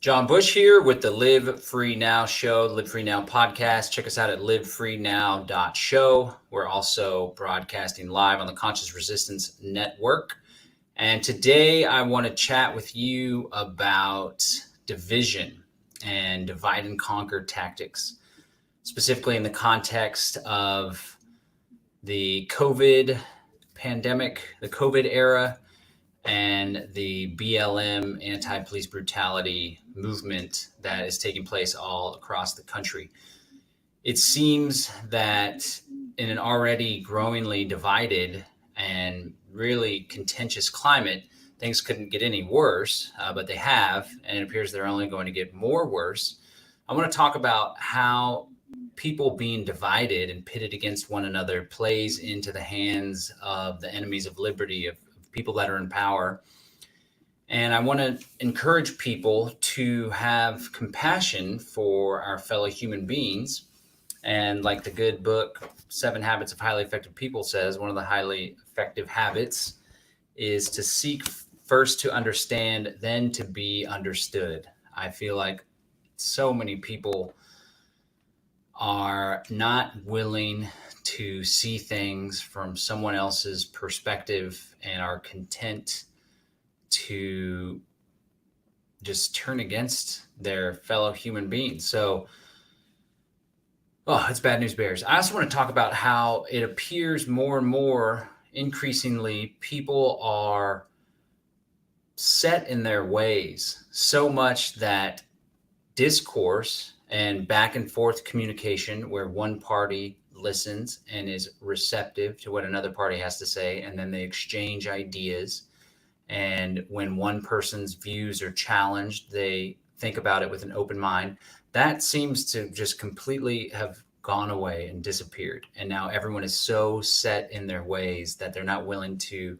John Bush here with the Live Free Now show, Live Free Now podcast. Check us out at livefreenow.show. We're also broadcasting live on the Conscious Resistance Network. And today I want to chat with you about division and divide and conquer tactics, specifically in the context of the COVID pandemic, the COVID era, and the BLM anti-police brutality movement that is taking place all across the country. It seems that in an already growingly divided and really contentious climate, things couldn't get any worse, but they have, and it appears they're only going to get more worse. I want to talk about how people being divided and pitted against one another plays into the hands of the enemies of liberty, of people that are in power. And I want to encourage people to have compassion for our fellow human beings. And like the good book, 7 Habits of Highly Effective People says, one of the highly effective habits is to seek first to understand, then to be understood. I feel like so many people are not willing to see things from someone else's perspective and are content to just turn against their fellow human beings. So, it's bad news bears. I also want to talk about how it appears more and more increasingly people are set in their ways so much that discourse and back and forth communication where one party listens and is receptive to what another party has to say, and then they exchange ideas. And when one person's views are challenged, they think about it with an open mind. That seems to just completely have gone away and disappeared. And now everyone is so set in their ways that they're not willing to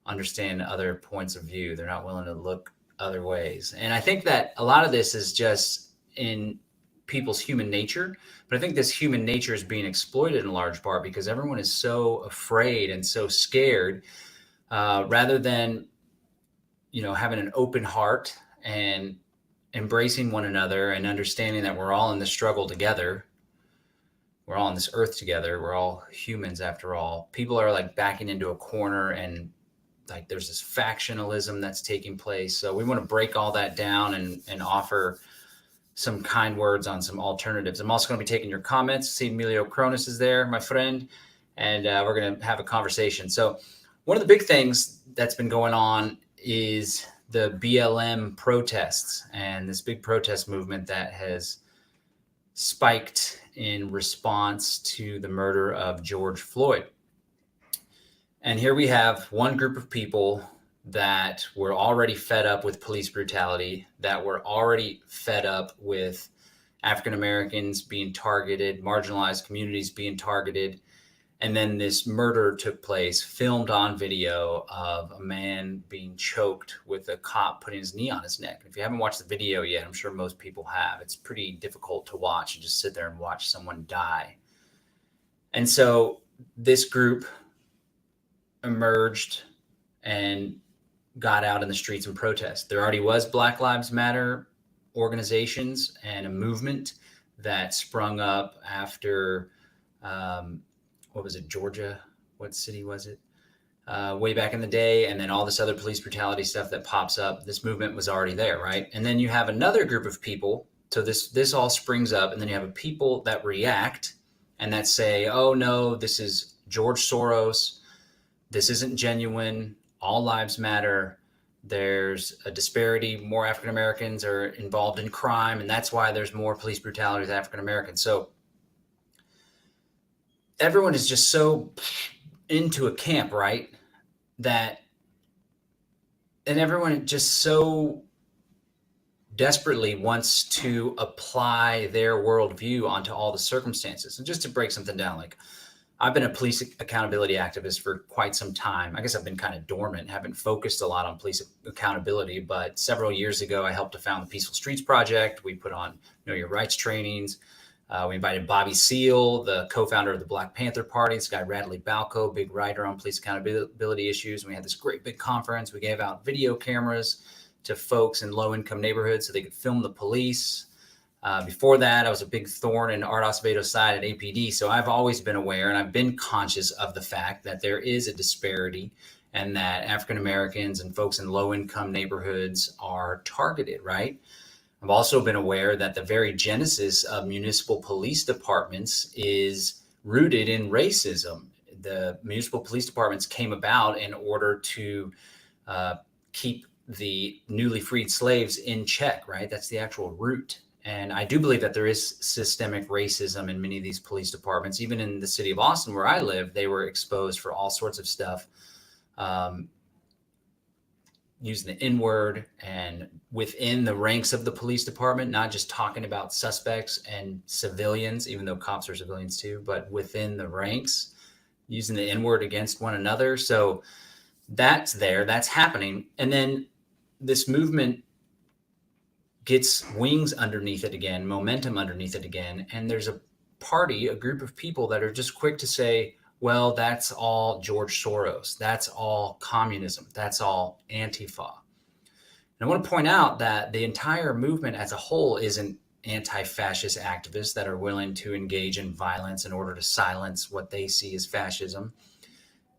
understand other points of view. They're not willing to look other ways. And I think that a lot of this is just in people's human nature, but I think this human nature is being exploited in large part because everyone is so afraid and so scared, rather than, having an open heart and embracing one another and understanding that we're all in this struggle together. We're all on this earth together. We're all humans after all. People are like backing into a corner and like there's this factionalism that's taking place. So we want to break all that down and offer some kind words on some alternatives. I'm also going to be taking your comments. See, Emilio Cronus is there, my friend, and we're going to have a conversation. So one of the big things that's been going on is the BLM protests and this big protest movement that has spiked in response to the murder of George Floyd. And here we have one group of people that were already fed up with police brutality, that were already fed up with African Americans being targeted, marginalized communities being targeted. And then this murder took place, filmed on video, of a man being choked with a cop putting his knee on his neck. If you haven't watched the video yet, I'm sure most people have. It's pretty difficult to watch and just sit there and watch someone die. And so this group emerged and got out in the streets and protest. There already was Black Lives Matter organizations and a movement that sprung up after, what was it, Georgia? What city was it? Way back in the day. And then all this other police brutality stuff that pops up. This movement was already there, right? And then you have another group of people. So this all springs up. And then you have people that react and that say, oh no, this is George Soros. This isn't genuine. All lives matter. There's a disparity. More African Americans are involved in crime, and that's why there's more police brutality with African Americans. So everyone is just so into a camp, right? And everyone just so desperately wants to apply their worldview onto all the circumstances. And just to break something down, like, I've been a police accountability activist for quite some time. I guess I've been kind of dormant, haven't focused a lot on police accountability, but several years ago, I helped to found the Peaceful Streets Project. We put on Know Your Rights trainings. We invited Bobby Seale, the co-founder of the Black Panther Party, this guy Radley Balco, big writer on police accountability issues. And we had this great big conference. We gave out video cameras to folks in low-income neighborhoods so they could film the police. Before that, I was a big thorn in Art Aceveto's side at APD. So I've always been aware and I've been conscious of the fact that there is a disparity and that African Americans and folks in low-income neighborhoods are targeted, right? I've also been aware that the very genesis of municipal police departments is rooted in racism. The municipal police departments came about in order to keep the newly freed slaves in check, right? That's the actual root. And I do believe that there is systemic racism in many of these police departments. Even in the city of Austin, where I live, they were exposed for all sorts of stuff, using the N-word and within the ranks of the police department, not just talking about suspects and civilians, even though cops are civilians too, but within the ranks, using the N-word against one another. So that's there, that's happening. And then this movement gets wings underneath it again, momentum underneath it again. And there's a group of people that are just quick to say, well, that's all George Soros. That's all communism. That's all Antifa. And I want to point out that the entire movement as a whole isn't anti-fascist activists that are willing to engage in violence in order to silence what they see as fascism.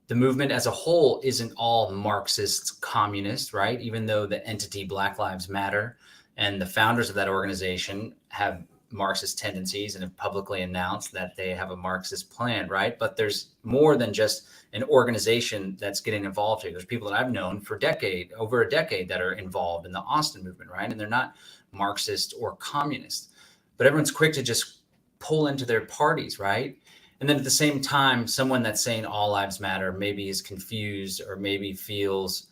The movement as a whole isn't all Marxist communist, right? Even though the entity Black Lives Matter and the founders of that organization have Marxist tendencies and have publicly announced that they have a Marxist plan, right? But there's more than just an organization that's getting involved here. There's people that I've known for over a decade that are involved in the Austin movement, right? And they're not Marxist or communist, but everyone's quick to just pull into their parties, right? And then at the same time, someone that's saying all lives matter maybe is confused or maybe feels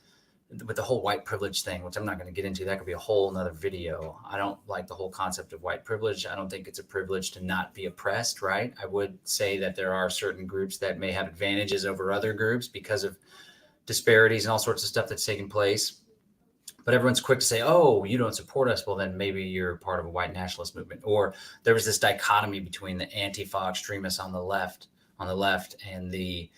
with the whole white privilege thing, which I'm not going to get into. That could be a whole nother video. I don't like the whole concept of white privilege. I don't think it's a privilege to not be oppressed, right? I would say that there are certain groups that may have advantages over other groups because of disparities and all sorts of stuff that's taking place. But everyone's quick to say, oh, you don't support us. Well, then maybe you're part of a white nationalist movement. Or there was this dichotomy between the Antifa extremists on the left and the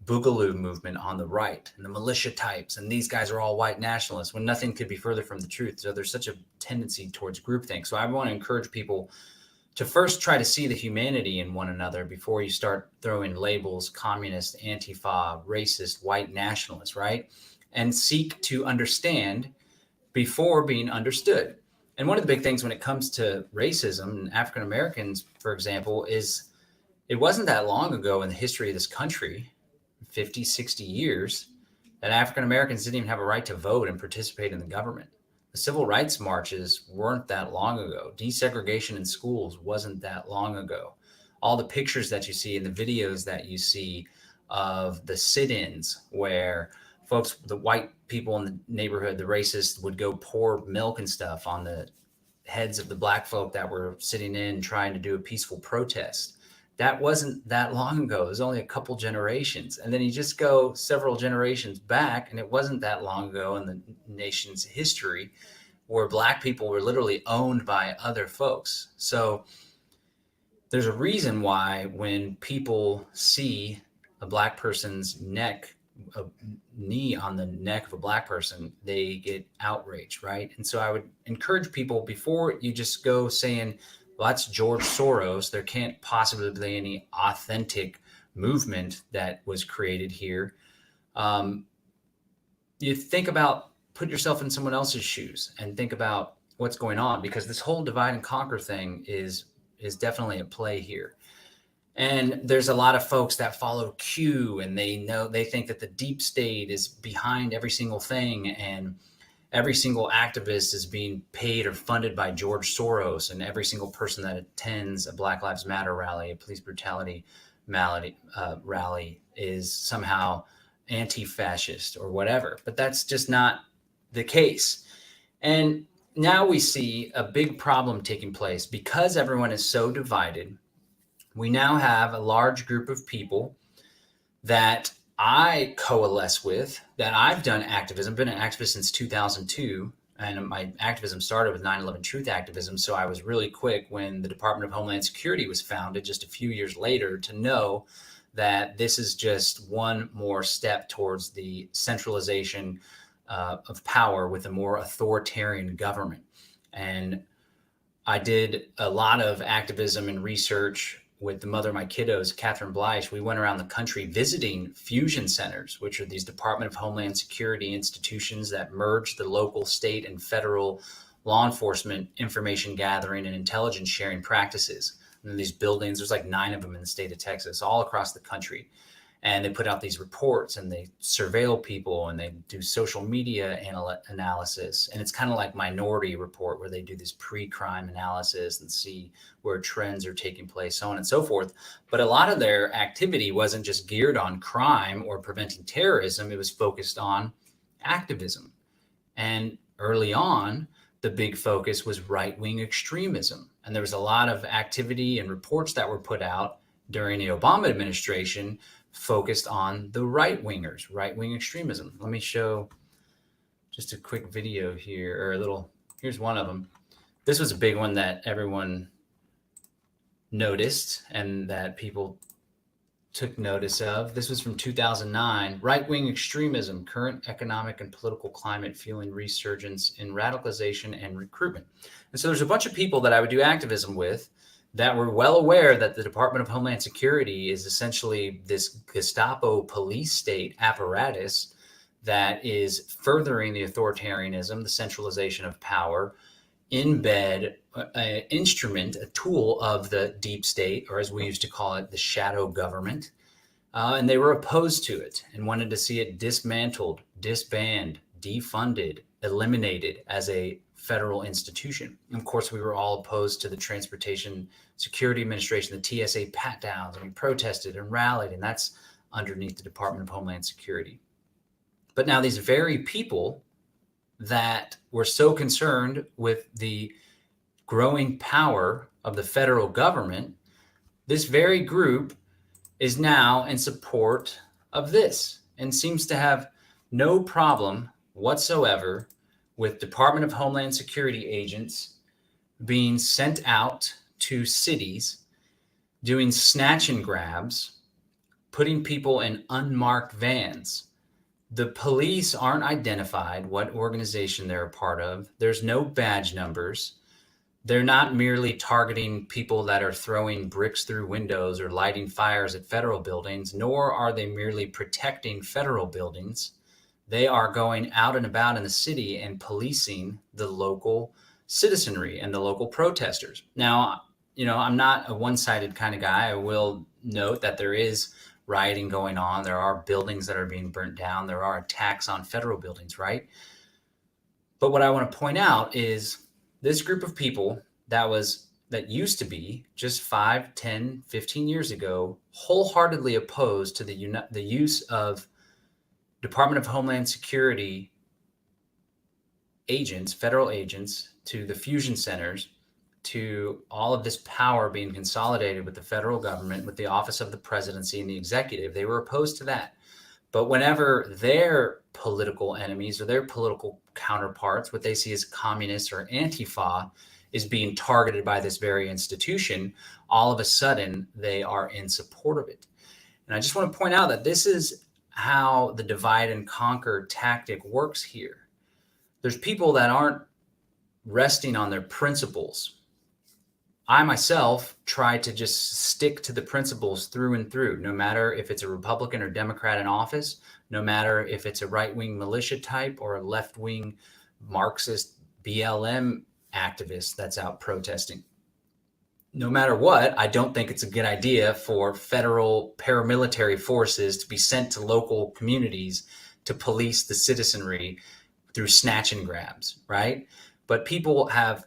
Boogaloo movement on the right, and the militia types, and these guys are all white nationalists, when nothing could be further from the truth. So there's such a tendency towards groupthink. So I want to encourage people to first try to see the humanity in one another before you start throwing labels: communist, Antifa, racist, white nationalist, right? And seek to understand before being understood. And one of the big things when it comes to racism and African Americans, for example, is it wasn't that long ago in the history of this country, 50, 60 years, that African Americans didn't even have a right to vote and participate in the government. The civil rights marches weren't that long ago. Desegregation in schools wasn't that long ago. All the pictures that you see and the videos that you see of the sit-ins where folks, the white people in the neighborhood, the racists, would go pour milk and stuff on the heads of the black folk that were sitting in trying to do a peaceful protest. That wasn't that long ago. It was only a couple generations. And then you just go several generations back, and it wasn't that long ago in the nation's history where black people were literally owned by other folks. So there's a reason why when people see a black person's neck, a knee on the neck of a black person, they get outraged, right? And so I would encourage people, before you just go saying, well, that's George Soros, there can't possibly be any authentic movement that was created here. You think about, put yourself in someone else's shoes and think about what's going on, because this whole divide and conquer thing is definitely at play here. And there's a lot of folks that follow Q, and they think that the deep state is behind every single thing, and every single activist is being paid or funded by George Soros, and every single person that attends a Black Lives Matter rally, a police brutality rally, is somehow anti-fascist or whatever. But that's just not the case. And now we see a big problem taking place because everyone is so divided. We now have a large group of people that I coalesce with, that I've done activism, been an activist since 2002. And my activism started with 9/11 Truth activism. So I was really quick when the Department of Homeland Security was founded just a few years later to know that this is just one more step towards the centralization of power with a more authoritarian government. And I did a lot of activism and research with the mother of my kiddos, Catherine Bleich. We went around the country visiting fusion centers, which are these Department of Homeland Security institutions that merge the local, state, and federal law enforcement information gathering and intelligence sharing practices. And these buildings, there's like 9 of them in the state of Texas, all across the country. And they put out these reports and they surveil people and they do social media analysis. And it's kind of like Minority Report, where they do this pre-crime analysis and see where trends are taking place, so on and so forth. But a lot of their activity wasn't just geared on crime or preventing terrorism. It was focused on activism. And early on, the big focus was right-wing extremism. And there was a lot of activity and reports that were put out during the Obama administration focused on the right-wingers, right-wing extremism. Let me show just a quick video here, or a little, here's one of them. This was a big one that everyone noticed and that people took notice of. This was from 2009, right-wing extremism, current economic and political climate fueling resurgence in radicalization and recruitment. And so there's a bunch of people that I would do activism with that were well aware that the Department of Homeland Security is essentially this Gestapo police state apparatus that is furthering the authoritarianism, the centralization of power, in bed, an instrument, a tool of the deep state, or as we used to call it, the shadow government. And they were opposed to it and wanted to see it dismantled, disbanded, defunded, eliminated as a federal institution. And of course, we were all opposed to the Transportation Security Administration, the TSA pat downs, and we protested and rallied, and that's underneath the Department of Homeland Security. But now these very people that were so concerned with the growing power of the federal government, this very group is now in support of this and seems to have no problem whatsoever with Department of Homeland Security agents being sent out to cities, doing snatch and grabs, putting people in unmarked vans. The police aren't identified what organization they're a part of. There's no badge numbers. They're not merely targeting people that are throwing bricks through windows or lighting fires at federal buildings, nor are they merely protecting federal buildings. They are going out and about in the city and policing the local citizenry and the local protesters. Now, I'm not a one-sided kind of guy. I will note that there is rioting going on. There are buildings that are being burnt down. There are attacks on federal buildings, right? But what I want to point out is this group of people that used to be just 5, 10, 15 years ago, wholeheartedly opposed to the use of Department of Homeland Security agents, federal agents, to the fusion centers, to all of this power being consolidated with the federal government, with the office of the presidency and the executive. They were opposed to that. But whenever their political enemies or their political counterparts, what they see as communists or Antifa, is being targeted by this very institution, all of a sudden they are in support of it. And I just want to point out that this is how the divide and conquer tactic works here. There's people that aren't resting on their principles. I myself try to just stick to the principles through and through, no matter if it's a Republican or Democrat in office, no matter if it's a right-wing militia type or a left-wing Marxist BLM activist that's out protesting. No matter what, I don't think it's a good idea for federal paramilitary forces to be sent to local communities to police the citizenry through snatch and grabs, right? But people have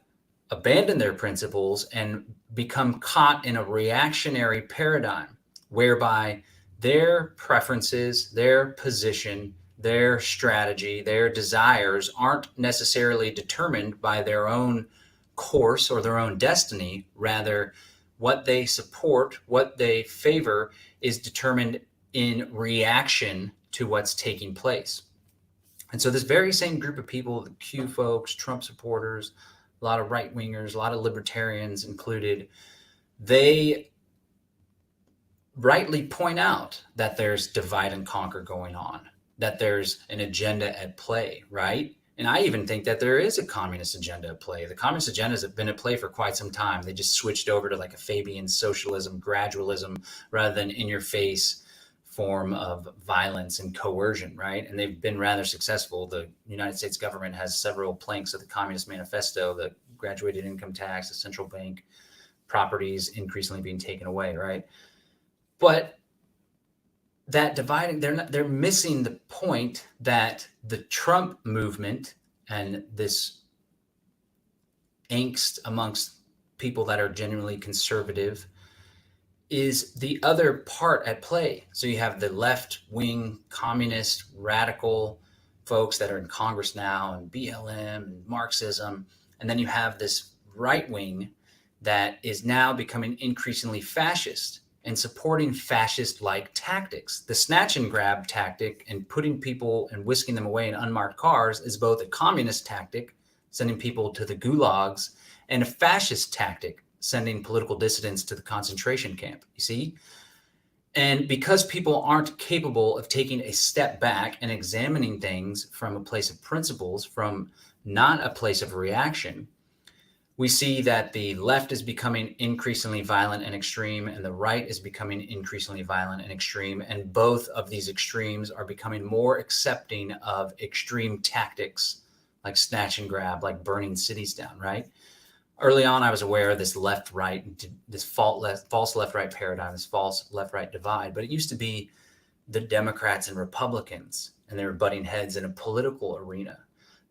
abandoned their principles and become caught in a reactionary paradigm whereby their preferences, their position, their strategy, their desires aren't necessarily determined by their own course or their own destiny. Rather, what they support, what they favor, is determined in reaction to what's taking place. And so this very same group of people, the Q folks, Trump supporters, a lot of right-wingers, a lot of libertarians included, they rightly point out that there's divide and conquer going on, that there's an agenda at play, right? And I even think that there is a communist agenda at play. The communist agenda has been at play for quite some time. They just switched over to like a Fabian socialism, gradualism, rather than in your face form of violence and coercion, right? And they've been rather successful. The United States government has several planks of the Communist Manifesto, the graduated income tax, the central bank, properties increasingly being taken away, right? But that dividing, they're missing the point that the Trump movement and this angst amongst people that are genuinely conservative is the other part at play. So you have the left-wing communist radical folks that are in Congress now, and BLM and Marxism, and then you have this right wing that is now becoming increasingly fascist and supporting fascist-like tactics. The snatch and grab tactic and putting people and whisking them away in unmarked cars is both a communist tactic, sending people to the gulags, and a fascist tactic, sending political dissidents to the concentration camp, you see? And because people aren't capable of taking a step back and examining things from a place of principles, from not a place of reaction, we see that the left is becoming increasingly violent and extreme, and the right is becoming increasingly violent and extreme. And both of these extremes are becoming more accepting of extreme tactics like snatch and grab, like burning cities down, right? Early on, I was aware of this left-right, this false left-right paradigm, this false left-right divide. But it used to be the Democrats and Republicans, and they were butting heads in a political arena.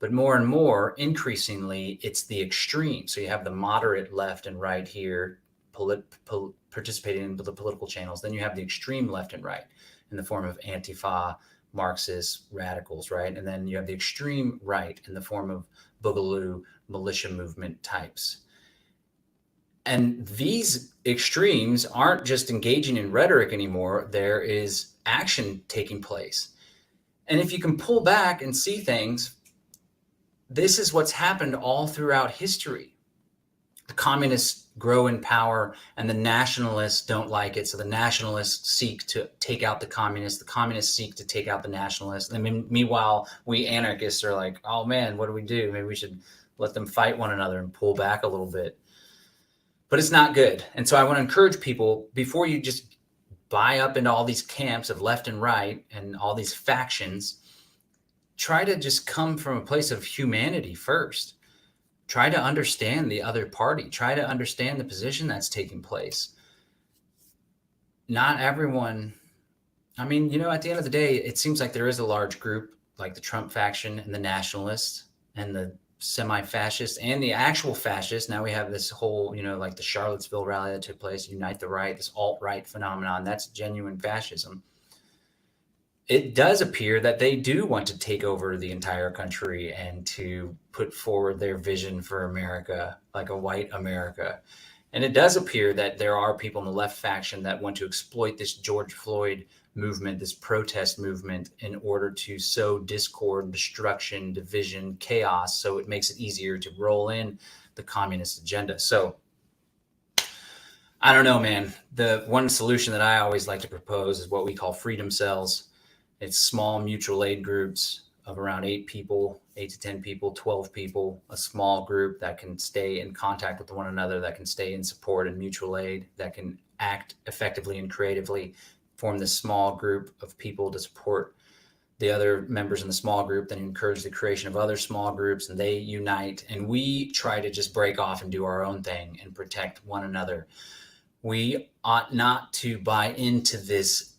But more and more, increasingly, it's the extreme. So you have the moderate left and right here participating in the political channels. Then you have the extreme left and right in the form of Antifa, Marxist radicals, right? And then you have the extreme right in the form of Boogaloo, militia movement types. And these extremes aren't just engaging in rhetoric anymore. There is action taking place. And if you can pull back and see things, this is what's happened all throughout history. The communists grow in power and the nationalists don't like it. So the nationalists seek to take out the communists seek to take out the nationalists. And meanwhile, we anarchists are like, oh man, what do we do? Maybe we should let them fight one another and pull back a little bit. But it's not good. And so I want to encourage people, before you just buy up into all these camps of left and right and all these factions, try to just come from a place of humanity first. Try to understand the other party. Try to understand the position that's taking place. Not everyone, I mean, at the end of the day, it seems like there is a large group like the Trump faction and the nationalists and the semi-fascists and the actual fascists. Now we have this whole, like the Charlottesville rally that took place, Unite the Right, this alt-right phenomenon. That's genuine fascism. It does appear that they do want to take over the entire country and to put forward their vision for America, like a white America. And it does appear that there are people in the left faction that want to exploit this George Floyd movement, this protest movement, in order to sow discord, destruction, division, chaos, so it makes it easier to roll in the communist agenda. So I don't know, man. The one solution that I always like to propose is what we call freedom cells. It's small mutual aid groups of around 8 people, 8 to 10 people, 12 people, a small group that can stay in contact with one another, that can stay in support and mutual aid, that can act effectively and creatively, form this small group of people to support the other members in the small group, then encourage the creation of other small groups, and they unite. And we try to just break off and do our own thing and protect one another. We ought not to buy into this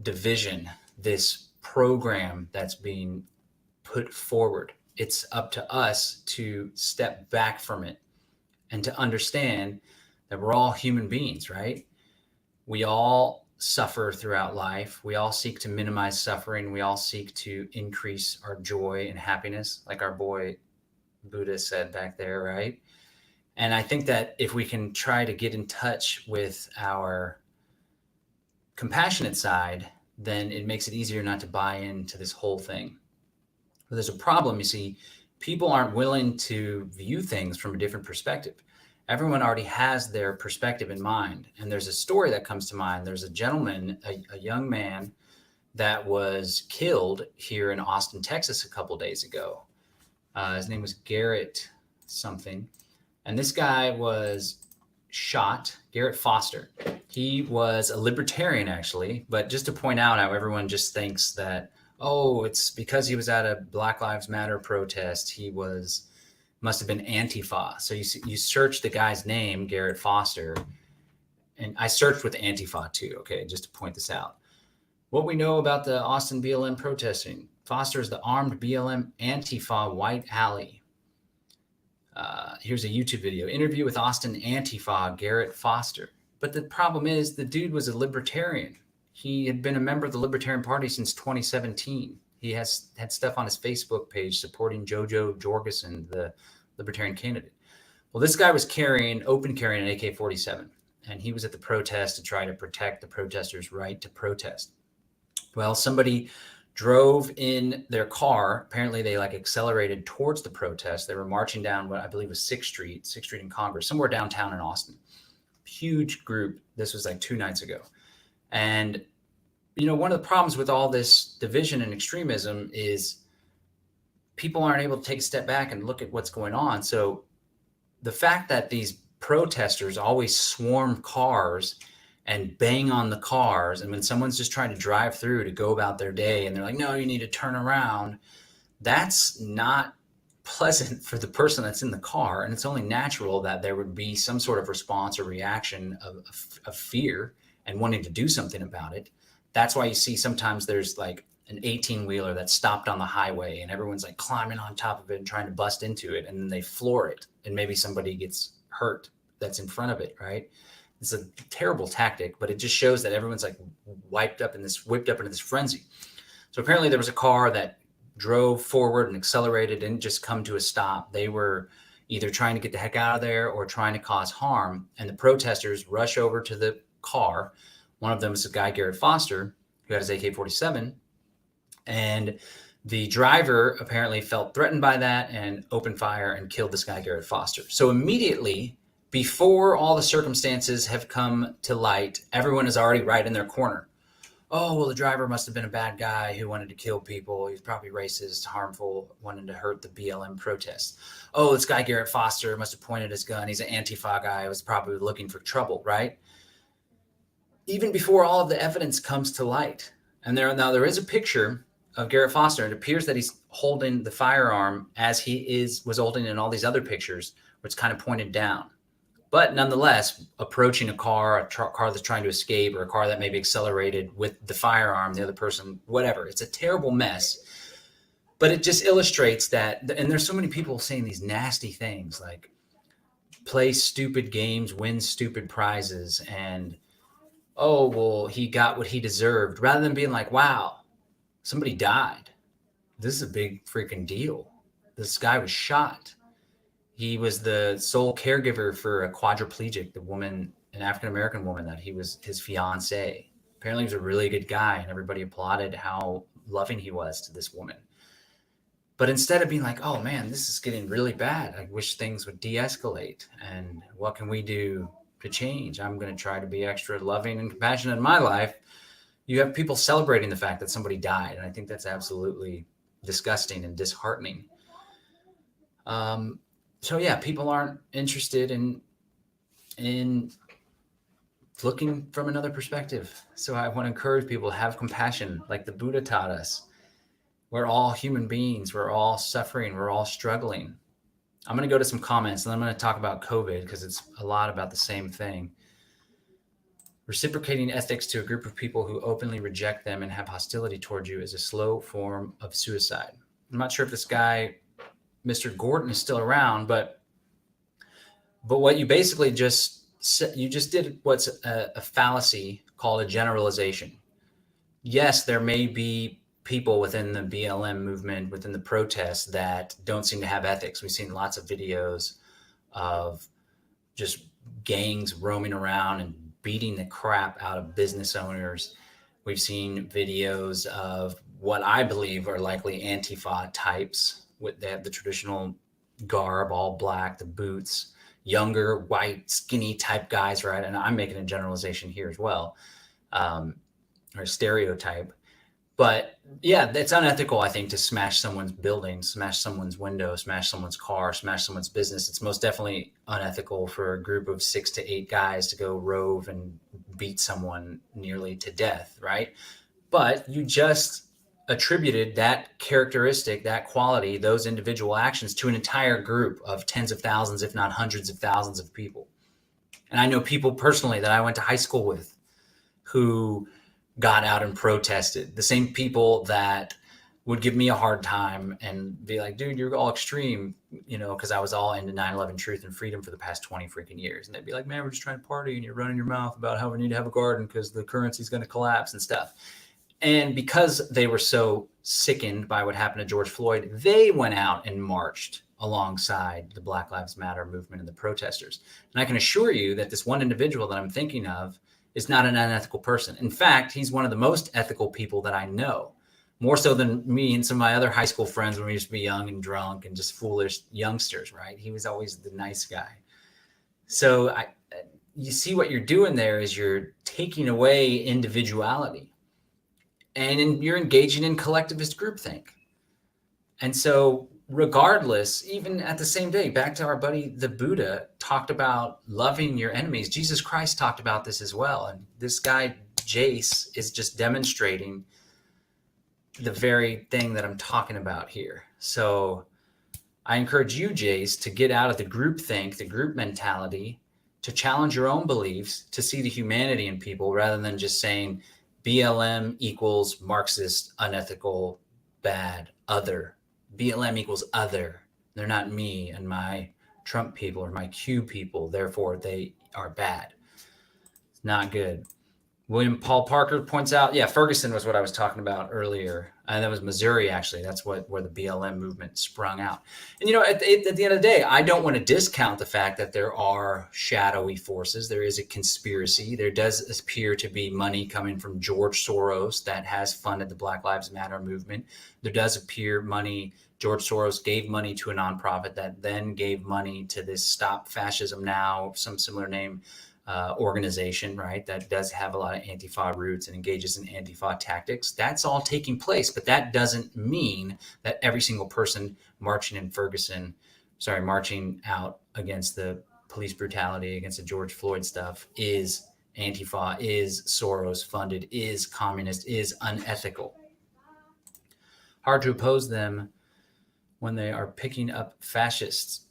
division, this program that's being put forward. It's up to us to step back from it and to understand that we're all human beings, right? We all suffer throughout life. We all seek to minimize suffering. We all seek to increase our joy and happiness, like our boy Buddha said back there, right? And I think that if we can try to get in touch with our compassionate side, then it makes it easier not to buy into this whole thing. But there's a problem, you see. People aren't willing to view things from a different perspective. Everyone already has their perspective in mind. And there's a story that comes to mind. There's a gentleman, a young man that was killed here in Austin, Texas, a couple days ago. His name was Garrett something. And this guy was shot, Garrett Foster. He was a libertarian, actually. But just to point out how everyone just thinks that, oh, it's because he was at a Black Lives Matter protest, must have been Antifa. So you search the guy's name, Garrett Foster, and I searched with Antifa too, okay, just to point this out. What we know about the Austin BLM protesting: Foster is the armed BLM Antifa white ally. Here's a YouTube video: interview with Austin Antifa Garrett Foster. But the problem is, the dude was a libertarian. He had been a member of the Libertarian Party since 2017. He had stuff on his Facebook page supporting Jojo Jorgensen, the Libertarian candidate. Well, this guy was open carrying an AK-47, and he was at the protest to try to protect the protesters' right to protest. Well, somebody drove in their car. Apparently, they accelerated towards the protest. They were marching down what I believe was 6th Street in Congress, somewhere downtown in Austin. Huge group. This was 2 nights ago. And, one of the problems with all this division and extremism is people aren't able to take a step back and look at what's going on. So the fact that these protesters always swarm cars and bang on the cars, and when someone's just trying to drive through to go about their day and they're like, no, you need to turn around, that's not pleasant for the person that's in the car. And it's only natural that there would be some sort of response or reaction of fear and wanting to do something about it. That's why you see sometimes there's an 18-wheeler that's stopped on the highway and everyone's climbing on top of it and trying to bust into it, and then they floor it and maybe somebody gets hurt that's in front of it, right? It's a terrible tactic, but it just shows that everyone's whipped up into this frenzy. So apparently there was a car that drove forward and accelerated, didn't just come to a stop. They were either trying to get the heck out of there or trying to cause harm. And the protesters rush over to the car. One of them is a guy, Garrett Foster, who had his AK-47. And the driver apparently felt threatened by that and opened fire and killed this guy, Garrett Foster. So immediately, before all the circumstances have come to light, everyone is already right in their corner. Oh, well, the driver must have been a bad guy who wanted to kill people. He's probably racist, harmful, wanted to hurt the BLM protests. Oh, this guy, Garrett Foster, must have pointed his gun. He's an Antifa guy. Was probably looking for trouble, right? Even before all of the evidence comes to light. And there is a picture of Garrett Foster. It appears that he's holding the firearm as he was holding in all these other pictures, where it's kind of pointed down. But nonetheless, approaching a car that's trying to escape, or a car that may be accelerated with the firearm, the other person, whatever. It's a terrible mess. But it just illustrates that, and there's so many people saying these nasty things like play stupid games, win stupid prizes, and, oh, well, he got what he deserved, rather than being like, wow, somebody died. This is a big freaking deal. This guy was shot. He was the sole caregiver for a quadriplegic, an African-American woman that he was his fiance. Apparently he was a really good guy, and everybody applauded how loving he was to this woman. But instead of being like, oh man, this is getting really bad, I wish things would de-escalate, and what can we do to change? I'm going to try to be extra loving and compassionate in my life. You have people celebrating the fact that somebody died, and I think that's absolutely disgusting and disheartening. So yeah, people aren't interested in looking from another perspective. So I want to encourage people to have compassion, like the Buddha taught us. We're all human beings. We're all suffering. We're all struggling. I'm going to go to some comments, and then I'm going to talk about COVID, because it's a lot about the same thing. Reciprocating ethics to a group of people who openly reject them and have hostility towards you is a slow form of suicide. I'm not sure if this guy, Mr. Gordon, is still around, but what you basically you just did what's a fallacy called a generalization. Yes, there may be people within the BLM movement, within the protests, that don't seem to have ethics. We've seen lots of videos of just gangs roaming around and beating the crap out of business owners. We've seen videos of what I believe are likely Antifa types. They have the traditional garb, all black, the boots, younger, white, skinny type guys, right? And I'm making a generalization here as well, or a stereotype. But yeah, it's unethical, I think, to smash someone's building, smash someone's window, smash someone's car, smash someone's business. It's most definitely unethical for a group of 6 to 8 guys to go rove and beat someone nearly to death, right? But you just attributed that characteristic, that quality, those individual actions to an entire group of tens of thousands, if not hundreds of thousands of people. And I know people personally that I went to high school with who got out and protested. The same people that would give me a hard time and be like, dude, you're all extreme, because I was all into 9/11 truth and freedom for the past 20 freaking years. And they'd be like, man, we're just trying to party and you're running your mouth about how we need to have a garden because the currency's going to collapse and stuff. And because they were so sickened by what happened to George Floyd, they went out and marched alongside the Black Lives Matter movement and the protesters. And I can assure you that this one individual that I'm thinking of is not an unethical person. In fact, he's one of the most ethical people that I know, more so than me and some of my other high school friends when we used to be young and drunk and just foolish youngsters, right? He was always the nice guy. So you see what you're doing there is you're taking away individuality and you're engaging in collectivist groupthink. And so regardless, even at the same day, back to our buddy, the Buddha talked about loving your enemies. Jesus Christ talked about this as well. And this guy, Jace, is just demonstrating the very thing that I'm talking about here. So I encourage you, Jace, to get out of the groupthink, the group mentality, to challenge your own beliefs, to see the humanity in people rather than just saying BLM equals Marxist, unethical, bad, other. BLM equals other. They're not me and my Trump people or my Q people. Therefore, they are bad. It's not good. William Paul Parker points out, yeah, Ferguson was what I was talking about earlier. And that was Missouri, actually. That's where the BLM movement sprung out. And, at the end of the day, I don't want to discount the fact that there are shadowy forces. There is a conspiracy. There does appear to be money coming from George Soros that has funded the Black Lives Matter movement. There does appear George Soros gave money to a nonprofit that then gave money to this Stop Fascism Now, some similar name, organization, right, that does have a lot of Antifa roots and engages in Antifa tactics. That's all taking place, but that doesn't mean that every single person marching out against the police brutality, against the George Floyd stuff, is Antifa, is Soros funded, is communist, is unethical. Hard to oppose them when they are picking up fascists.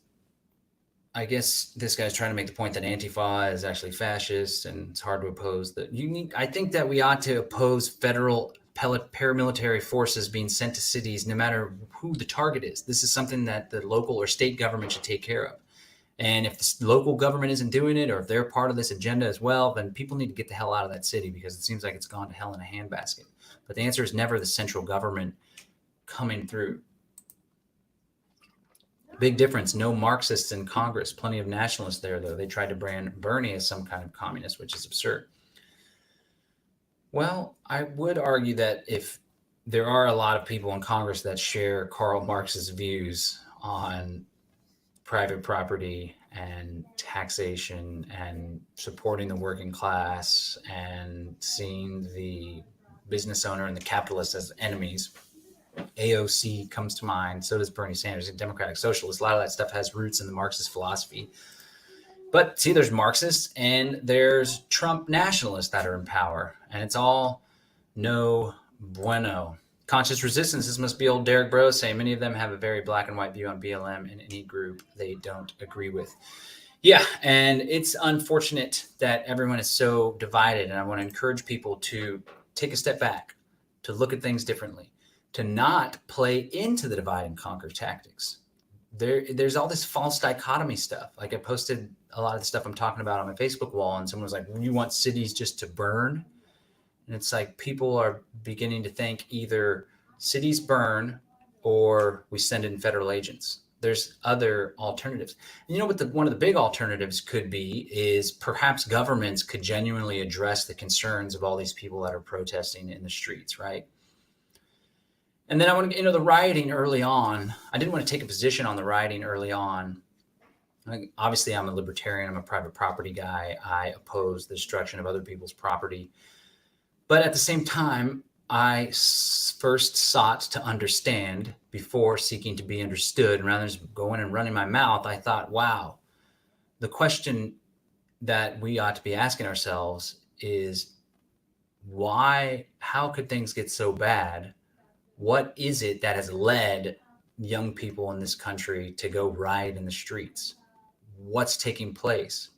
I guess this guy's trying to make the point that Antifa is actually fascist, and it's hard to oppose that. I think that we ought to oppose federal paramilitary forces being sent to cities, no matter who the target is. This is something that the local or state government should take care of. And if the local government isn't doing it, or if they're part of this agenda as well, then people need to get the hell out of that city because it seems like it's gone to hell in a handbasket. But the answer is never the central government coming through. Big difference. No Marxists in Congress. Plenty of nationalists there, though. They tried to brand Bernie as some kind of communist, which is absurd. Well, I would argue that if there are a lot of people in Congress that share Karl Marx's views on private property and taxation and supporting the working class and seeing the business owner and the capitalist as enemies, AOC comes to mind. So does Bernie Sanders, a Democratic Socialist. A lot of that stuff has roots in the Marxist philosophy. But see, there's Marxists and there's Trump nationalists that are in power. And it's all no bueno. Conscious resistance, this must be old Derek Bros saying many of them have a very black and white view on BLM and any group they don't agree with. Yeah, and it's unfortunate that everyone is so divided. And I want to encourage people to take a step back, to look at things differently, to not play into the divide and conquer tactics. There's all this false dichotomy stuff. Like I posted a lot of the stuff I'm talking about on my Facebook wall, and someone was like, you want cities just to burn? And it's like people are beginning to think either cities burn or we send in federal agents. There's other alternatives. And you know what one of the big alternatives could be is perhaps governments could genuinely address the concerns of all these people that are protesting in the streets, right? And then I want to, the rioting early on. I didn't want to take a position on the rioting early on. Obviously, I'm a libertarian. I'm a private property guy. I oppose the destruction of other people's property. But at the same time, I first sought to understand before seeking to be understood. And rather than just going and running my mouth, I thought, wow, the question that we ought to be asking ourselves is why, how could things get so bad? What is it that has led young people in this country to go riot in the streets? What's taking place?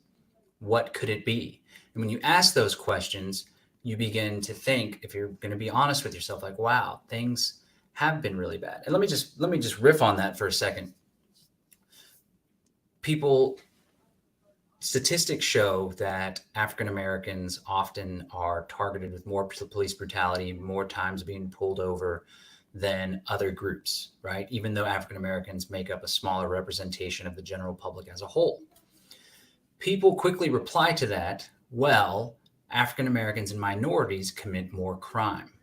What could it be? And when you ask those questions, you begin to think, if you're going to be honest with yourself, like, wow, things have been really bad. And let me just riff on that for a second. People Statistics show that African Americans often are targeted with more police brutality, more times being pulled over than other groups, right? Even though African Americans make up a smaller representation of the general public as a whole. People quickly reply to that, well, African Americans and minorities commit more crime.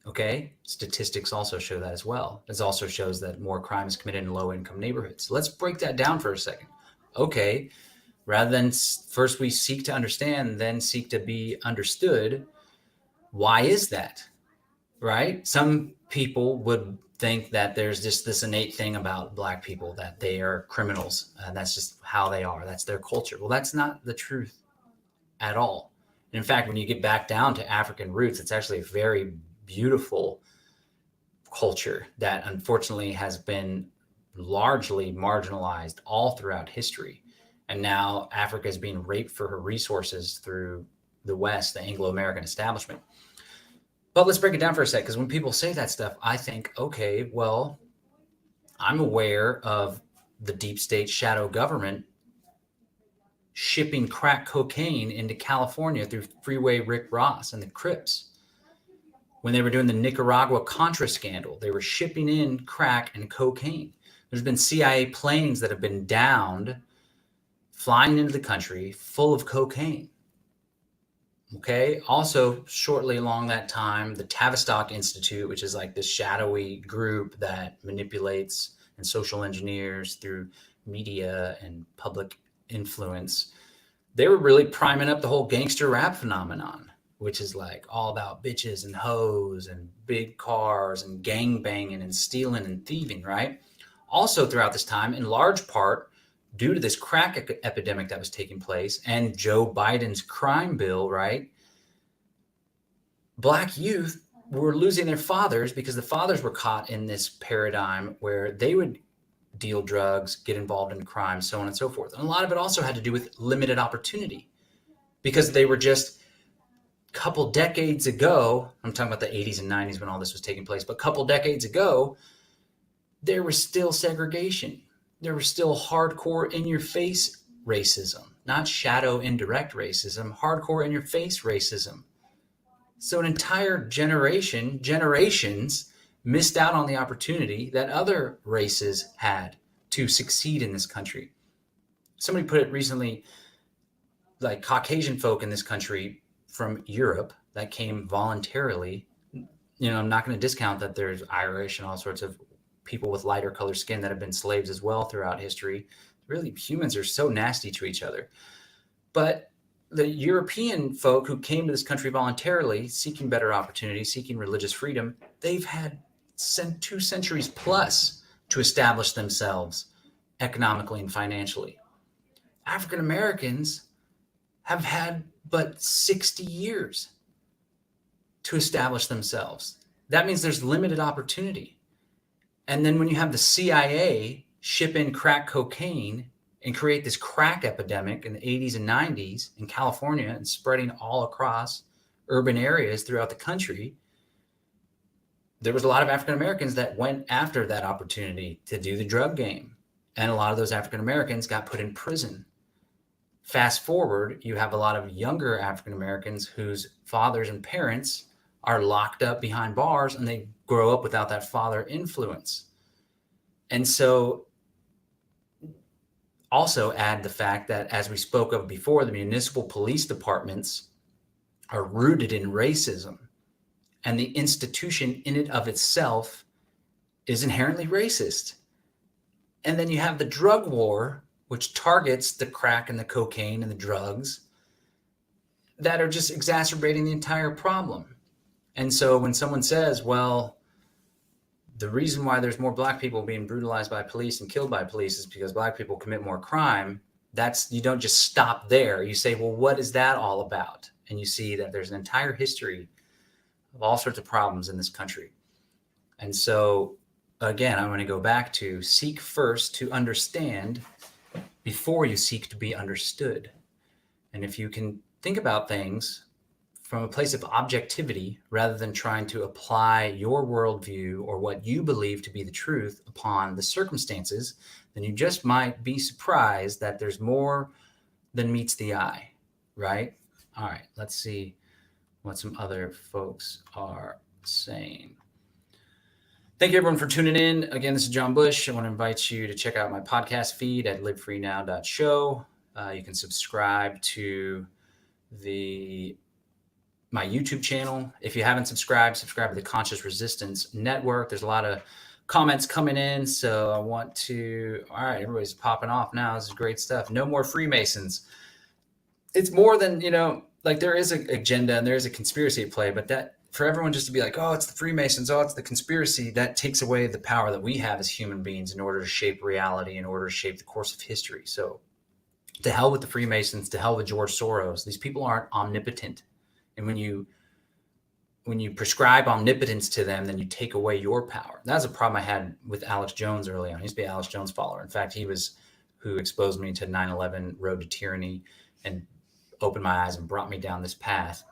Okay, statistics also show that as well. It also shows that more crime is committed in low income neighborhoods. Let's break that down for a second. Okay, rather than first we seek to understand, then seek to be understood, why is that? Right? Some people would think that there's just this innate thing about Black people, that they are criminals and that's just how they are. That's their culture. Well, that's not the truth at all. And in fact, when you get back down to African roots, it's actually a very beautiful culture that unfortunately has been largely marginalized all throughout history. And now Africa is being raped for her resources through the West, the Anglo-American establishment. But let's break it down for a sec, because when people say that stuff, I think, okay, well, I'm aware of the deep state shadow government shipping crack cocaine into California through Freeway Rick Ross and the Crips. When they were doing the Nicaragua Contra scandal, they were shipping in crack and cocaine. There's been CIA planes that have been downed, flying into the country full of cocaine. Okay. Also, shortly along that time, the Tavistock Institute, which is like this shadowy group that manipulates and social engineers through media and public influence, they were really priming up the whole gangster rap phenomenon, which is like all about bitches and hoes and big cars and gang banging and stealing and thieving, right? Also, throughout this time, in large part, due to this crack epidemic that was taking place and Joe Biden's crime bill, right? Black youth were losing their fathers because the fathers were caught in this paradigm where they would deal drugs, get involved in crime, so on and so forth. And a lot of it also had to do with limited opportunity because they were just a couple decades ago. I'm talking about the 80s and 90s when all this was taking place, but a couple decades ago, there was still segregation. There was still hardcore in your face racism, not shadow indirect racism, hardcore in your face racism. So an entire generations missed out on the opportunity that other races had to succeed in this country. Somebody put it recently, like Caucasian folk in this country from Europe that came voluntarily. I'm not going to discount that there's Irish and all sorts of people with lighter colored skin that have been slaves as well throughout history. Really, humans are so nasty to each other. But the European folk who came to this country voluntarily, seeking better opportunities, seeking religious freedom, they've had 2 centuries plus to establish themselves economically and financially. African Americans have had but 60 years to establish themselves. That means there's limited opportunity. And then when you have the CIA ship in crack cocaine and create this crack epidemic in the 80s and 90s in California and spreading all across urban areas throughout the country, there was a lot of African Americans that went after that opportunity to do the drug game. And a lot of those African Americans got put in prison. Fast forward, you have a lot of younger African Americans whose fathers and parents are locked up behind bars and they grow up without that father influence. And so also add the fact that, as we spoke of before, the municipal police departments are rooted in racism, and the institution in and of itself is inherently racist. And then you have the drug war, which targets the crack and the cocaine and the drugs that are just exacerbating the entire problem. And so when someone says, well, the reason why there's more black people being brutalized by police and killed by police is because black people commit more crime, you don't just stop there. You say, well, what is that all about? And you see that there's an entire history of all sorts of problems in this country. And so, again, I'm going to go back to seek first to understand before you seek to be understood. And if you can think about things from a place of objectivity rather than trying to apply your worldview or what you believe to be the truth upon the circumstances, then you just might be surprised that there's more than meets the eye, right? All right, let's see what some other folks are saying. Thank you, everyone, for tuning in. Again, this is John Bush. I want to invite you to check out my podcast feed at livefreenow.show. You can subscribe to my YouTube channel. If you haven't subscribed to the Conscious Resistance Network. There's a lot of comments coming in, so I want to, all right, everybody's popping off now. This is great stuff. No more Freemasons. It's more than, like there is an agenda and there is a conspiracy at play, but that for everyone just to be like, oh, it's the Freemasons, oh, it's the conspiracy, that takes away the power that we have as human beings in order to shape reality, in order to shape the course of history. So to hell with the Freemasons, to hell with George Soros. These people aren't omnipotent. And when you prescribe omnipotence to them, then you take away your power. That's a problem I had with Alex Jones early on. I used to be an Alex Jones follower. In fact, he was who exposed me to 9/11 Road to Tyranny and opened my eyes and brought me down this path.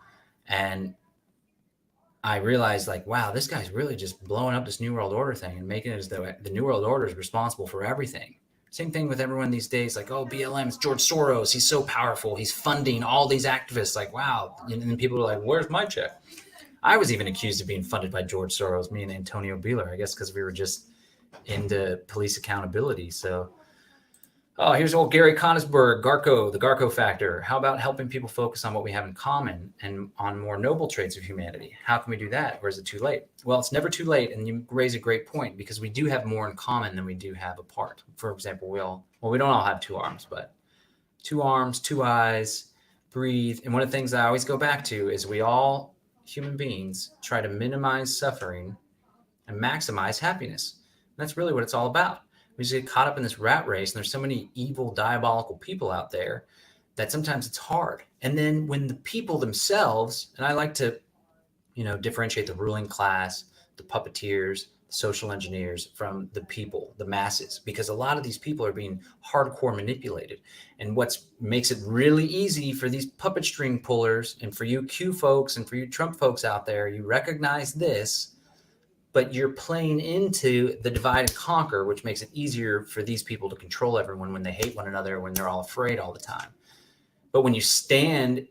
And I realized, like, wow, this guy's really just blowing up this New World Order thing and making it as though the New World Order is responsible for everything. Same thing with everyone these days, like, oh, BLM, it's George Soros. He's so powerful. He's funding all these activists. Like, wow. And then people are like, where's my check? I was even accused of being funded by George Soros, me and Antonio Beeler, I guess, because we were just into police accountability. So, oh, here's old Gary Conisberg, the Garco factor. How about helping people focus on what we have in common and on more noble traits of humanity? How can we do that? Or is it too late? Well, it's never too late. And you raise a great point, because we do have more in common than we do have apart. For example, we don't all have two arms, but 2 arms, 2 eyes, breathe. And one of the things I always go back to is we all, human beings, try to minimize suffering and maximize happiness. And that's really what it's all about. We just get caught up in this rat race, and there's so many evil, diabolical people out there that sometimes it's hard. And then when the people themselves, and I like to, differentiate the ruling class, the puppeteers, the social engineers from the people, the masses, because a lot of these people are being hardcore manipulated. And what makes it really easy for these puppet string pullers, and for you Q folks and for you Trump folks out there, you recognize this, but you're playing into the divide and conquer, which makes it easier for these people to control everyone when they hate one another, when they're all afraid all the time. But when you stand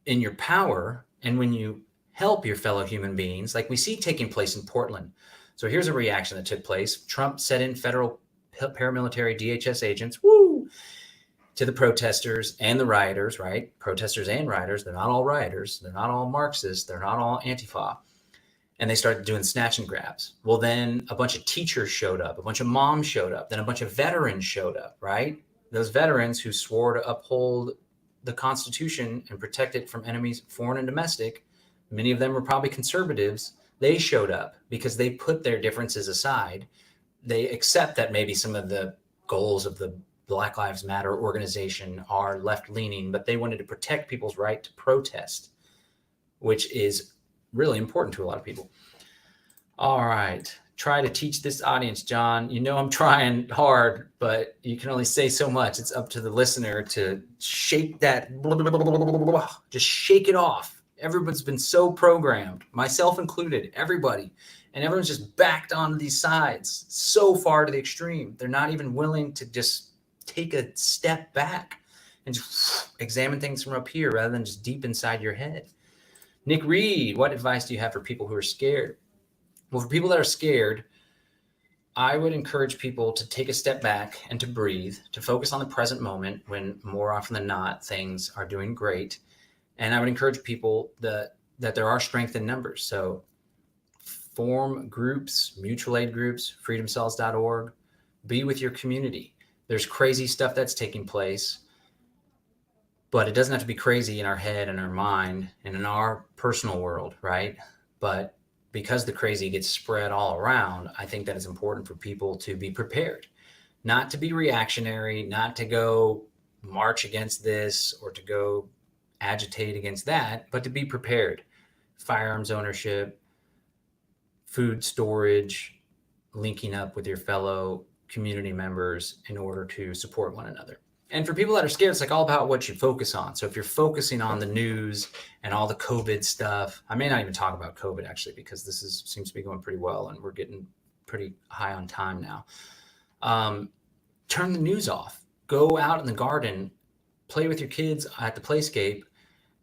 in your power and when you help your fellow human beings, like we see taking place in Portland. So here's a reaction that took place. Trump set in federal paramilitary DHS agents, to the protesters and the rioters, right? Protesters and rioters. They're not all rioters. They're not all Marxists. They're not all Antifa. And they started doing snatch and grabs. Well, then a bunch of teachers showed up, a bunch of moms showed up, then a bunch of veterans showed up, right? Those veterans who swore to uphold the Constitution and protect it from enemies, foreign and domestic, many of them were probably conservatives. They showed up because they put their differences aside. They accept that maybe some of the goals of the Black Lives Matter organization are left-leaning, but they wanted to protect people's right to protest, which is really important to a lot of people. All right. Try to teach this audience, John. I'm trying hard, but you can only say so much. It's up to the listener to shake that, just shake it off. Everyone's been so programmed, myself included, everybody. And everyone's just backed onto these sides so far to the extreme. They're not even willing to just take a step back and just examine things from up here rather than just deep inside your head. Nick Reed, what advice do you have for people who are scared? Well, for people that are scared, I would encourage people to take a step back and to breathe, to focus on the present moment when more often than not, things are doing great. And I would encourage people that there are strength in numbers. So form groups, mutual aid groups, freedomcells.org, be with your community. There's crazy stuff that's taking place. But it doesn't have to be crazy in our head and our mind and in our personal world, right? But because the crazy gets spread all around, I think that it's important for people to be prepared, not to be reactionary, not to go march against this or to go agitate against that, but to be prepared. Firearms ownership, food storage, linking up with your fellow community members in order to support one another. And for people that are scared, it's like all about what you focus on. So if you're focusing on the news and all the COVID stuff, I may not even talk about COVID actually, because seems to be going pretty well and we're getting pretty high on time now. Turn the news off. Go out in the garden, play with your kids at the playscape,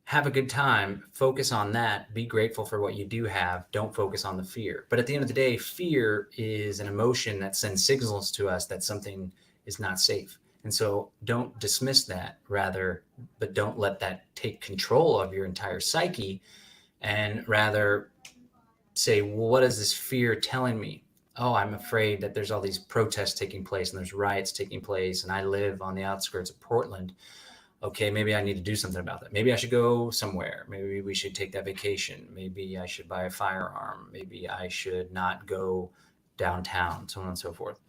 have a good time, focus on that, be grateful for what you do have, don't focus on the fear. But at the end of the day, fear is an emotion that sends signals to us that something is not safe. And so don't dismiss that, but don't let that take control of your entire psyche, and rather say, well, what is this fear telling me? Oh, I'm afraid that there's all these protests taking place and there's riots taking place, and I live on the outskirts of Portland. Okay, maybe I need to do something about that. Maybe I should go somewhere. Maybe we should take that vacation. Maybe I should buy a firearm. Maybe I should not go downtown, so on and so forth.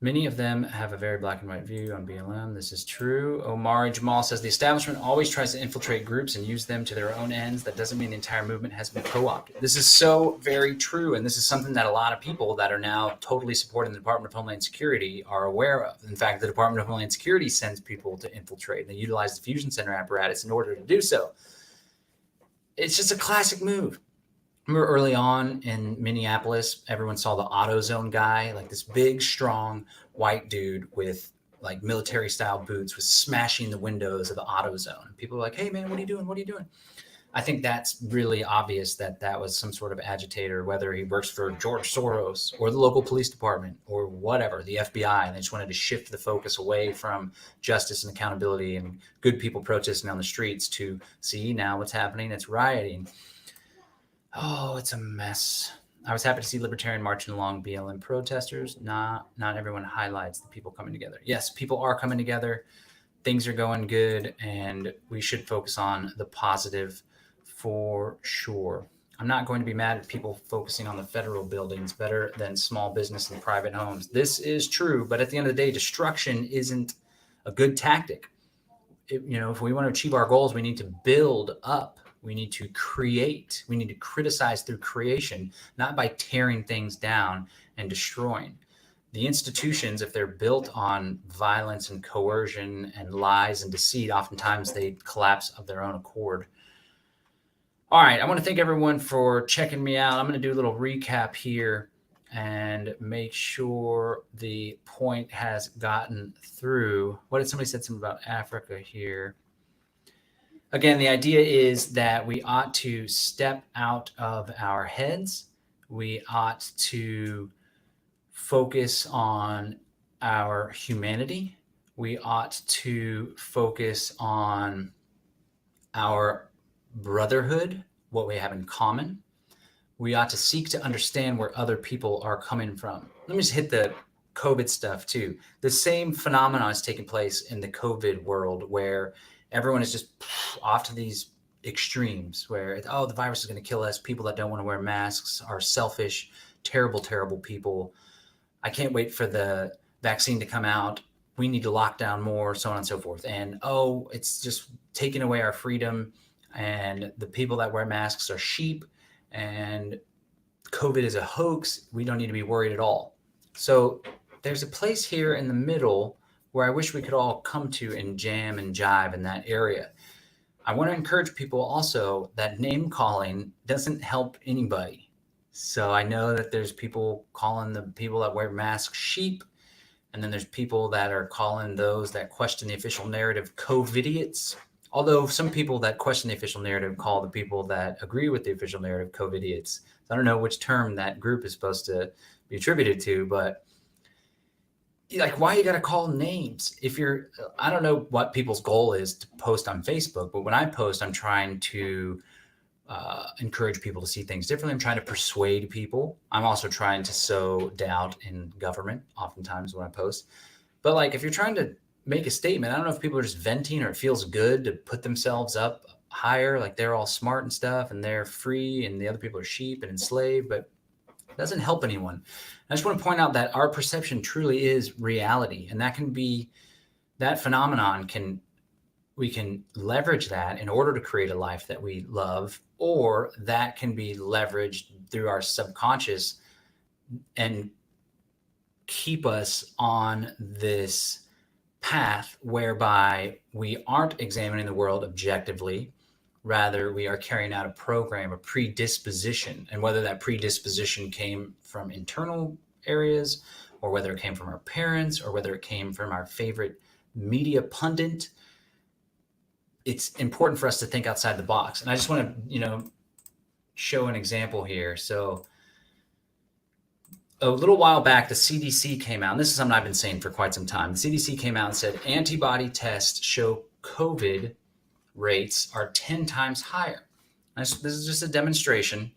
Many of them have a very black and white view on BLM. This is true. Omari Jamal says the establishment always tries to infiltrate groups and use them to their own ends. That doesn't mean the entire movement has been co-opted. This is so very true. And this is something that a lot of people that are now totally supporting the Department of Homeland Security are aware of. In fact, the Department of Homeland Security sends people to infiltrate. They utilize the Fusion Center apparatus in order to do so. It's just a classic move. Remember early on in Minneapolis, everyone saw the AutoZone guy, like this big, strong white dude with like military style boots was smashing the windows of the AutoZone. And people were like, hey man, what are you doing? What are you doing? I think that's really obvious that was some sort of agitator, whether he works for George Soros or the local police department or whatever, the FBI. And they just wanted to shift the focus away from justice and accountability and good people protesting on the streets to see now what's happening. It's rioting. Oh, it's a mess. I was happy to see libertarian marching along BLM protesters. Not everyone highlights the people coming together. Yes, people are coming together. Things are going good, and we should focus on the positive for sure. I'm not going to be mad at people focusing on the federal buildings better than small business and private homes. This is true, but at the end of the day, destruction isn't a good tactic. If we want to achieve our goals, we need to build up. We need to create. We need to criticize through creation, not by tearing things down and destroying. The institutions, if they're built on violence and coercion and lies and deceit, oftentimes they collapse of their own accord. All right, I want to thank everyone for checking me out. I'm going to do a little recap here and make sure the point has gotten through. What did somebody said something about Africa here? Again, the idea is that we ought to step out of our heads. We ought to focus on our humanity. We ought to focus on our brotherhood, what we have in common. We ought to seek to understand where other people are coming from. Let me just hit the COVID stuff too. The same phenomenon is taking place in the COVID world, where everyone is just off to these extremes where, oh, the virus is going to kill us. People that don't want to wear masks are selfish, terrible, terrible people. I can't wait for the vaccine to come out. We need to lock down more, so on and so forth. And, oh, it's just taking away our freedom. And the people that wear masks are sheep. And COVID is a hoax. We don't need to be worried at all. So there's a place here in the middle where I wish we could all come to and jam and jive in that area. I want to encourage people also that name calling doesn't help anybody. So I know that there's people calling the people that wear masks sheep, and then there's people that are calling those that question the official narrative COVIDiots. Although some people that question the official narrative call the people that agree with the official narrative COVIDiots. So I don't know which term that group is supposed to be attributed to, but like, why you got to call names? I don't know what people's goal is to post on Facebook, but when I post, I'm trying to encourage people to see things differently. I'm trying to persuade people. I'm also trying to sow doubt in government, oftentimes when I post. But like, if you're trying to make a statement. I don't know if people are just venting or it feels good to put themselves up higher, like they're all smart and stuff and they're free and the other people are sheep and enslaved, but it doesn't help anyone. I just want to point out that our perception truly is reality, and that phenomenon we can leverage that in order to create a life that we love, or that can be leveraged through our subconscious and keep us on this path whereby we aren't examining the world objectively. Rather, we are carrying out a program, a predisposition. And whether that predisposition came from internal areas, or whether it came from our parents, or whether it came from our favorite media pundit, it's important for us to think outside the box. And I just want to, show an example here. So a little while back, the CDC came out, and this is something I've been saying for quite some time. The CDC came out and said antibody tests show COVID rates are 10 times higher. This is just a demonstration.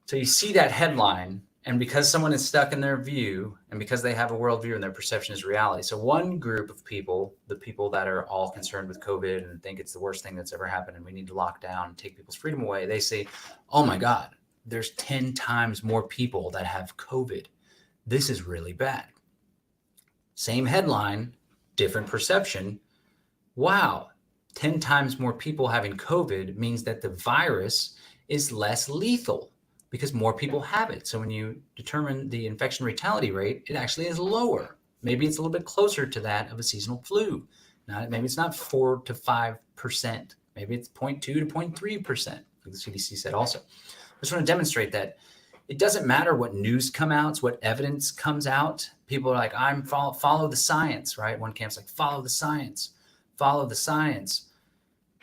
So you see that headline, and because someone is stuck in their view, and because they have a worldview and their perception is reality. So one group of people, the people that are all concerned with COVID and think it's the worst thing that's ever happened and we need to lock down and take people's freedom away, they say, oh my God, there's 10 times more people that have COVID. This is really bad. Same headline, different perception. Wow, 10 times more people having COVID means that the virus is less lethal because more people have it. So when you determine the infection mortality rate, it actually is lower. Maybe it's a little bit closer to that of a seasonal flu. Maybe it's not 4 to 5%. Maybe it's 0.2 to 0.3%, like the CDC said also. I just want to demonstrate that it doesn't matter what news comes out, what evidence comes out. People are like, follow the science, right? One camp's like, follow the science, follow the science.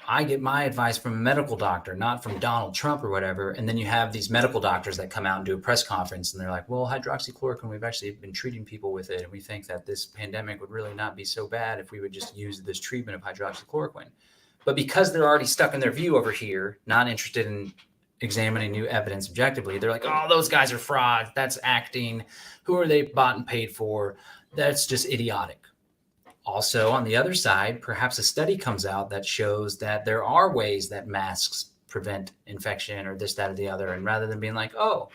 I get my advice from a medical doctor, not from Donald Trump or whatever. And then you have these medical doctors that come out and do a press conference and they're like, well, hydroxychloroquine, we've actually been treating people with it. And we think that this pandemic would really not be so bad if we would just use this treatment of hydroxychloroquine. But because they're already stuck in their view over here, not interested in examining new evidence objectively, they're like, oh, those guys are frauds. That's acting. Who are they bought and paid for? That's just idiotic. Also, on the other side, perhaps a study comes out that shows that there are ways that masks prevent infection or this, that, or the other. And rather than being like, oh,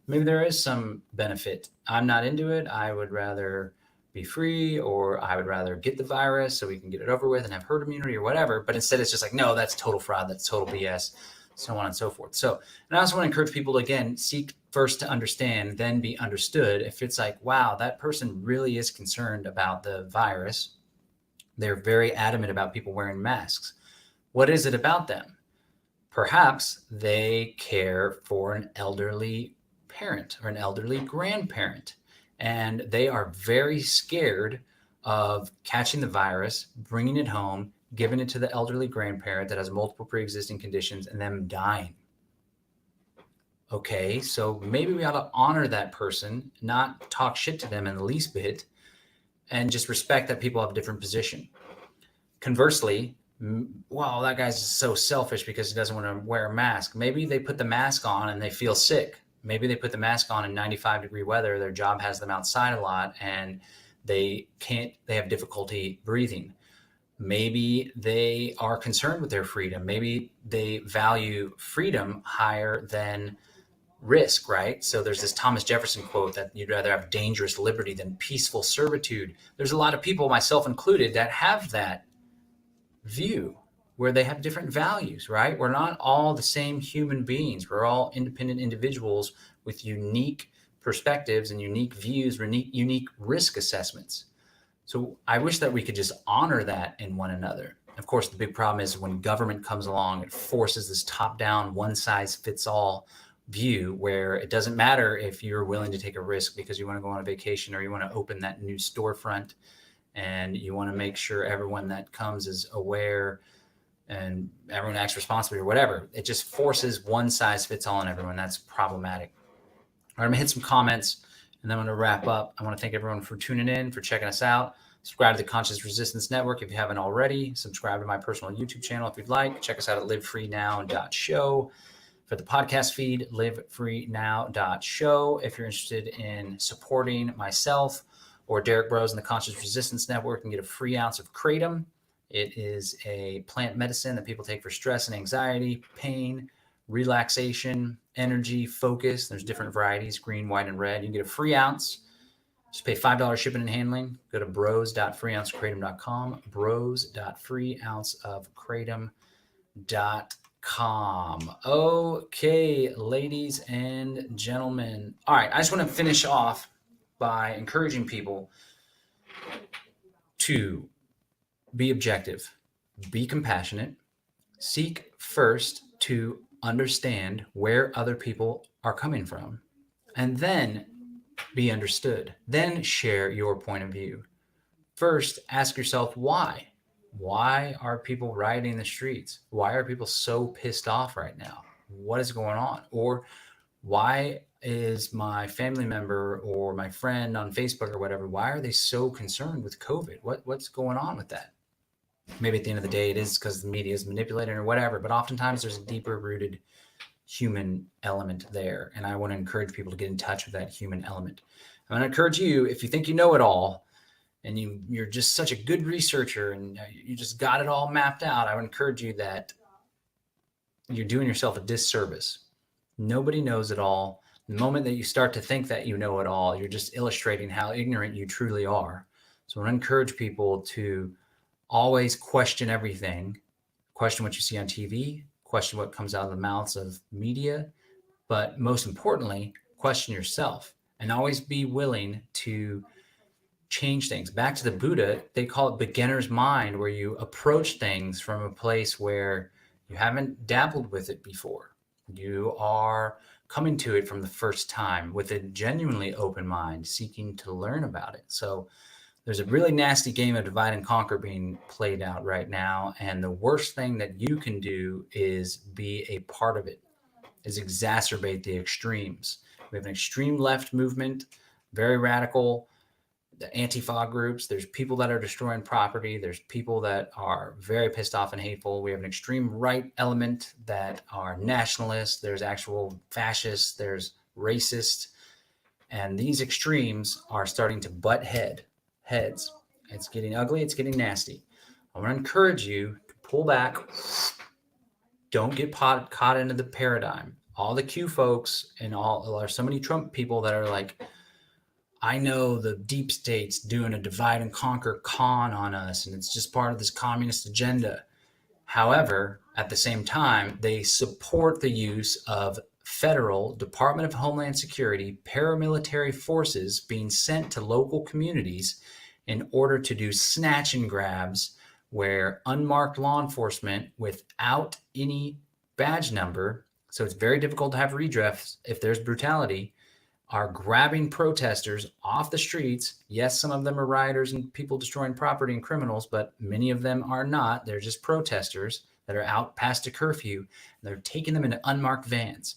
maybe there is some benefit, I'm not into it. I would rather be free, or I would rather get the virus so we can get it over with and have herd immunity or whatever. But instead, it's just like, no, that's total fraud. That's total BS, so on and so forth. So, and I also want to encourage people to, again, seek first to understand, then be understood. If it's like, wow, that person really is concerned about the virus, they're very adamant about people wearing masks. What is it about them? Perhaps they care for an elderly parent or an elderly grandparent, and they are very scared of catching the virus, bringing it home, giving it to the elderly grandparent that has multiple pre-existing conditions, and them dying. Okay, so maybe we ought to honor that person, not talk shit to them in the least bit, and just respect that people have a different position. Conversely, wow, that guy's so selfish because he doesn't want to wear a mask. Maybe they put the mask on and they feel sick. Maybe they put the mask on in 95-degree weather. Their job has them outside a lot and they have difficulty breathing. Maybe they are concerned with their freedom. Maybe they value freedom higher than risk, right? So there's this Thomas Jefferson quote that you'd rather have dangerous liberty than peaceful servitude. There's a lot of people, myself included, that have that view where they have different values, right? We're not all the same human beings. We're all independent individuals with unique perspectives and unique views, unique risk assessments. So I wish that we could just honor that in one another. Of course, the big problem is when government comes along, it forces this top-down, one-size-fits-all view where it doesn't matter if you're willing to take a risk because you want to go on a vacation or you want to open that new storefront and you want to make sure everyone that comes is aware and everyone acts responsibly or whatever. It just forces one size fits all on everyone. That's problematic. All right, I'm gonna hit some comments and then I'm gonna wrap up. I want to thank everyone for tuning in, for checking us out. Subscribe to the Conscious Resistance Network if you haven't already. Subscribe to my personal YouTube channel if you'd like. Check us out at livefreenow.show. For the podcast feed, livefreenow.show. If you're interested in supporting myself or Derek Bros and the Conscious Resistance Network and get a free ounce of kratom. It is a plant medicine that people take for stress and anxiety, pain, relaxation, energy, focus. There's different varieties, green, white, and red. You can get a free ounce. Just pay $5 shipping and handling. Go to bros.freeouncekratom.com, bros.freeounceofkratom.com. Okay, ladies and gentlemen. All right, I just want to finish off by encouraging people to be objective, be compassionate, seek first to understand where other people are coming from, and then be understood. Then share your point of view. First, ask yourself why. Why are people rioting the streets? Why are people so pissed off right now? What is going on? Or why is my family member or my friend on Facebook or whatever, why are they so concerned with COVID? What's going on with that? Maybe at the end of the day, it is because the media is manipulating or whatever, but oftentimes there's a deeper rooted human element there. And I want to encourage people to get in touch with that human element. I'm going to encourage you, if you think you know it all and you're just such a good researcher and you just got it all mapped out, I would encourage you that you're doing yourself a disservice. Nobody knows it all. The moment that you start to think that you know it all, you're just illustrating how ignorant you truly are. So I want to encourage people to always question everything, question what you see on TV, question what comes out of the mouths of media, but most importantly, question yourself and always be willing to change things. Back to the Buddha, they call it beginner's mind, where you approach things from a place where you haven't dabbled with it before. You are coming to it from the first time with a genuinely open mind, seeking to learn about it. So there's a really nasty game of divide and conquer being played out right now. And the worst thing that you can do is be a part of it, is exacerbate the extremes. We have an extreme left movement, very radical, the Antifa groups. There's people that are destroying property. There's people that are very pissed off and hateful. We have an extreme right element that are nationalists. There's actual fascists. There's racist. And these extremes are starting to butt heads. It's getting ugly. It's getting nasty. I want to encourage you to pull back. Don't get caught into the paradigm. All the Q folks and there's so many Trump people that are like, I know the deep state's doing a divide and conquer con on us, and it's just part of this communist agenda. However, at the same time, they support the use of federal Department of Homeland Security paramilitary forces being sent to local communities in order to do snatch and grabs where unmarked law enforcement without any badge number, so it's very difficult to have redress if there's brutality, are grabbing protesters off the streets. Yes, some of them are rioters and people destroying property and criminals, but many of them are not. They're just protesters that are out past a curfew. And they're taking them into unmarked vans.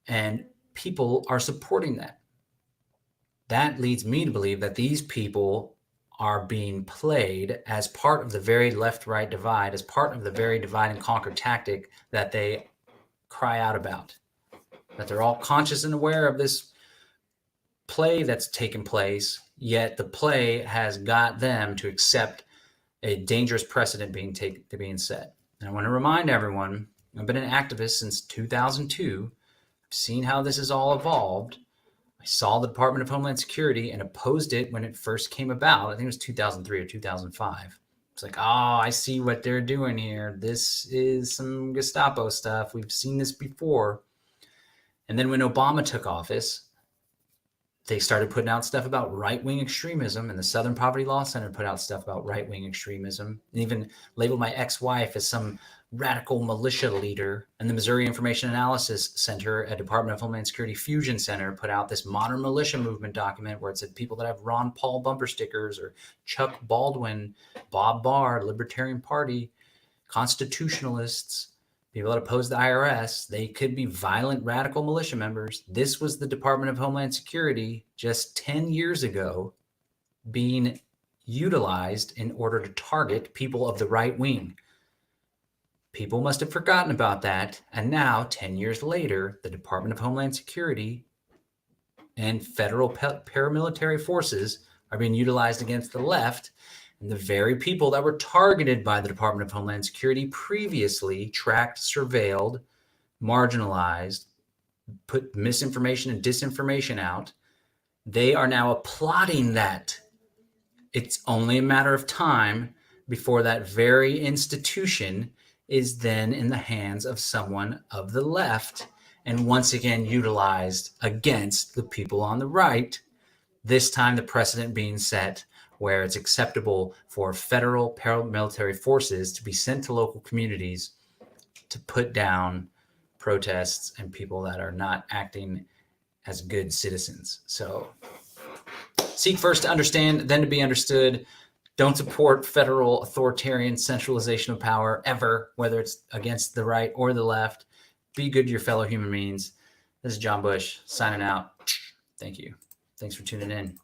And people are supporting that. That leads me to believe that these people are being played as part of the very left-right divide, as part of the very divide and conquer tactic that they cry out about. That they're all conscious and aware of this play that's taken place, yet the play has got them to accept a dangerous precedent being set. And I want to remind everyone, I've been an activist since 2002. I've seen how this has all evolved. I saw the Department of Homeland Security and opposed it when it first came about. I think it was 2003 or 2005. It's like, oh, I see what they're doing here. This is some Gestapo stuff. We've seen this before. And then when Obama took office, they started putting out stuff about right-wing extremism, and the Southern Poverty Law Center put out stuff about right-wing extremism, and even labeled my ex-wife as some radical militia leader. And the Missouri Information Analysis Center at Department of Homeland Security Fusion Center put out this modern militia movement document where it said people that have Ron Paul bumper stickers or Chuck Baldwin, Bob Barr, Libertarian Party, constitutionalists, people that oppose the IRS, they could be violent radical militia members. This was the Department of Homeland Security just 10 years ago being utilized in order to target people of the right wing. People must have forgotten about that. And now, 10 years later, the Department of Homeland Security and federal paramilitary forces are being utilized against the left. And the very people that were targeted by the Department of Homeland Security previously, tracked, surveilled, marginalized, put misinformation and disinformation out, they are now applauding that. It's only a matter of time before that very institution is then in the hands of someone of the left and once again utilized against the people on the right. This time, the precedent being set where it's acceptable for federal paramilitary forces to be sent to local communities to put down protests and people that are not acting as good citizens. So seek first to understand, then to be understood. Don't support federal authoritarian centralization of power ever, whether it's against the right or the left. Be good to your fellow human beings. This is John Bush signing out. Thank you. Thanks for tuning in.